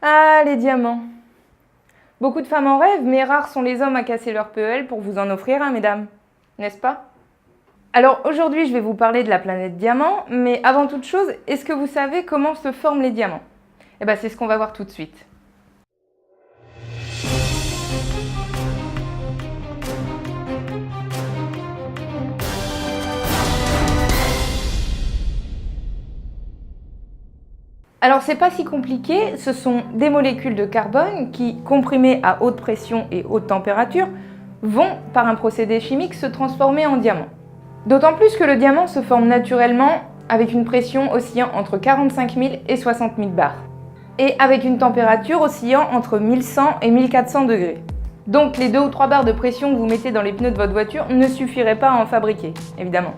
Ah, les diamants. Beaucoup de femmes en rêvent, mais rares sont les hommes à casser leur PEL pour vous en offrir un, mesdames. N'est-ce pas? Alors aujourd'hui, je vais vous parler de la planète Diamant, mais avant toute chose, est-ce que vous savez comment se forment les diamants? Eh bien, c'est ce qu'on va voir tout de suite. Alors c'est pas si compliqué, ce sont des molécules de carbone qui, comprimées à haute pression et haute température, vont, par un procédé chimique, se transformer en diamant. D'autant plus que le diamant se forme naturellement avec une pression oscillant entre 45 000 et 60 000 bars, et avec une température oscillant entre 1100 et 1400 degrés. Donc les 2 ou 3 bars de pression que vous mettez dans les pneus de votre voiture ne suffiraient pas à en fabriquer, évidemment.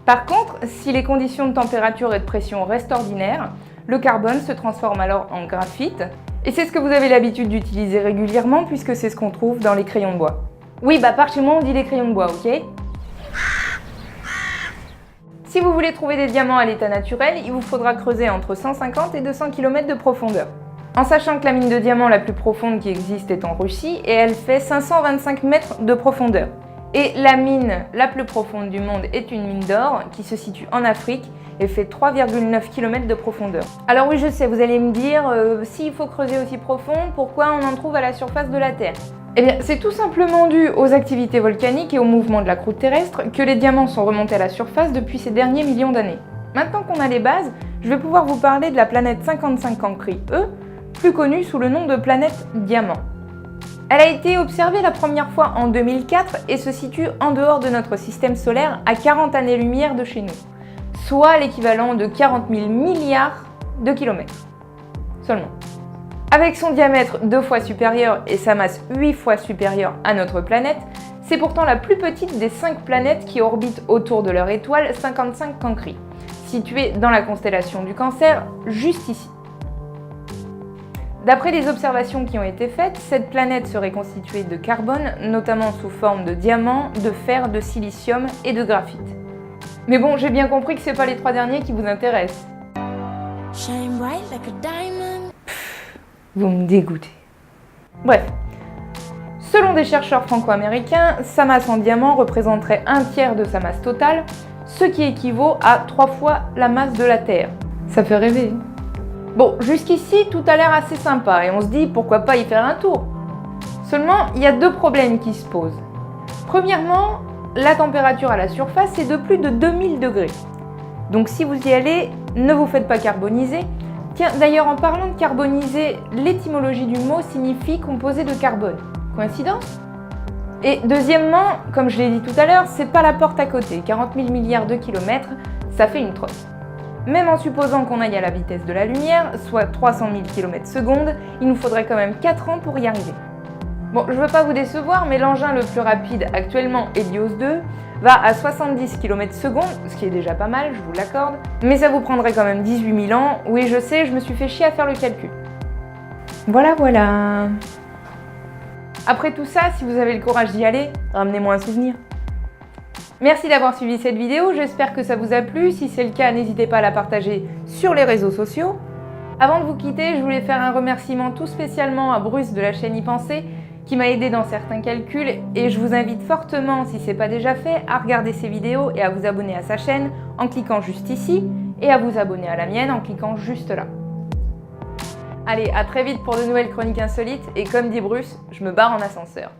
Par contre, si les conditions de température et de pression restent ordinaires, le carbone se transforme alors en graphite, et c'est ce que vous avez l'habitude d'utiliser régulièrement puisque c'est ce qu'on trouve dans les crayons de bois. Oui, par chez moi on dit les crayons de bois, ok? Si vous voulez trouver des diamants à l'état naturel, il vous faudra creuser entre 150 et 200 km de profondeur. En sachant que la mine de diamant la plus profonde qui existe est en Russie et elle fait 525 mètres de profondeur. Et la mine la plus profonde du monde est une mine d'or qui se situe en Afrique et fait 3,9 km de profondeur. Alors oui, je sais, vous allez me dire, s'il faut creuser aussi profond, pourquoi on en trouve à la surface de la Terre? Eh bien, c'est tout simplement dû aux activités volcaniques et au mouvement de la croûte terrestre que les diamants sont remontés à la surface depuis ces derniers millions d'années. Maintenant qu'on a les bases, je vais pouvoir vous parler de la planète 55 Cancri E, plus connue sous le nom de planète Diamant. Elle a été observée la première fois en 2004 et se situe en dehors de notre système solaire à 40 années-lumière de chez nous, soit l'équivalent de 40 000 milliards de kilomètres seulement. Avec son diamètre 2 fois supérieur et sa masse 8 fois supérieure à notre planète, c'est pourtant la plus petite des 5 planètes qui orbitent autour de leur étoile 55 Cancri, située dans la constellation du Cancer, juste ici. D'après les observations qui ont été faites, cette planète serait constituée de carbone, notamment sous forme de diamants, de fer, de silicium et de graphite. Mais bon, j'ai bien compris que c'est pas les 3 derniers qui vous intéressent. Shine bright like a diamond. Vous me dégoûtez. Bref, selon des chercheurs franco-américains, sa masse en diamant représenterait 1/3 de sa masse totale, ce qui équivaut à 3 fois la masse de la Terre. Ça fait rêver. Bon, jusqu'ici, tout a l'air assez sympa et on se dit pourquoi pas y faire un tour. Seulement, il y a 2 problèmes qui se posent. Premièrement, la température à la surface est de plus de 2000 degrés. Donc si vous y allez, ne vous faites pas carboniser. Tiens, d'ailleurs, en parlant de carboniser, l'étymologie du mot signifie composé de carbone. Coïncidence? Et deuxièmement, comme je l'ai dit tout à l'heure, c'est pas la porte à côté. 40 000 milliards de kilomètres, ça fait une trotte. Même en supposant qu'on aille à la vitesse de la lumière, soit 300 000 km/s, il nous faudrait quand même 4 ans pour y arriver. Bon, je veux pas vous décevoir, mais l'engin le plus rapide actuellement, Helios 2, va à 70 km/s, ce qui est déjà pas mal, je vous l'accorde, mais ça vous prendrait quand même 18 000 ans. Oui, je sais, je me suis fait chier à faire le calcul. Voilà. Après tout ça, si vous avez le courage d'y aller, ramenez-moi un souvenir. Merci d'avoir suivi cette vidéo, j'espère que ça vous a plu. Si c'est le cas, n'hésitez pas à la partager sur les réseaux sociaux. Avant de vous quitter, je voulais faire un remerciement tout spécialement à Bruce de la chaîne Y Penser, qui m'a aidé dans certains calculs, et je vous invite fortement, si ce n'est pas déjà fait, à regarder ses vidéos et à vous abonner à sa chaîne en cliquant juste ici, et à vous abonner à la mienne en cliquant juste là. Allez, à très vite pour de nouvelles chroniques insolites, et comme dit Bruce, je me barre en ascenseur.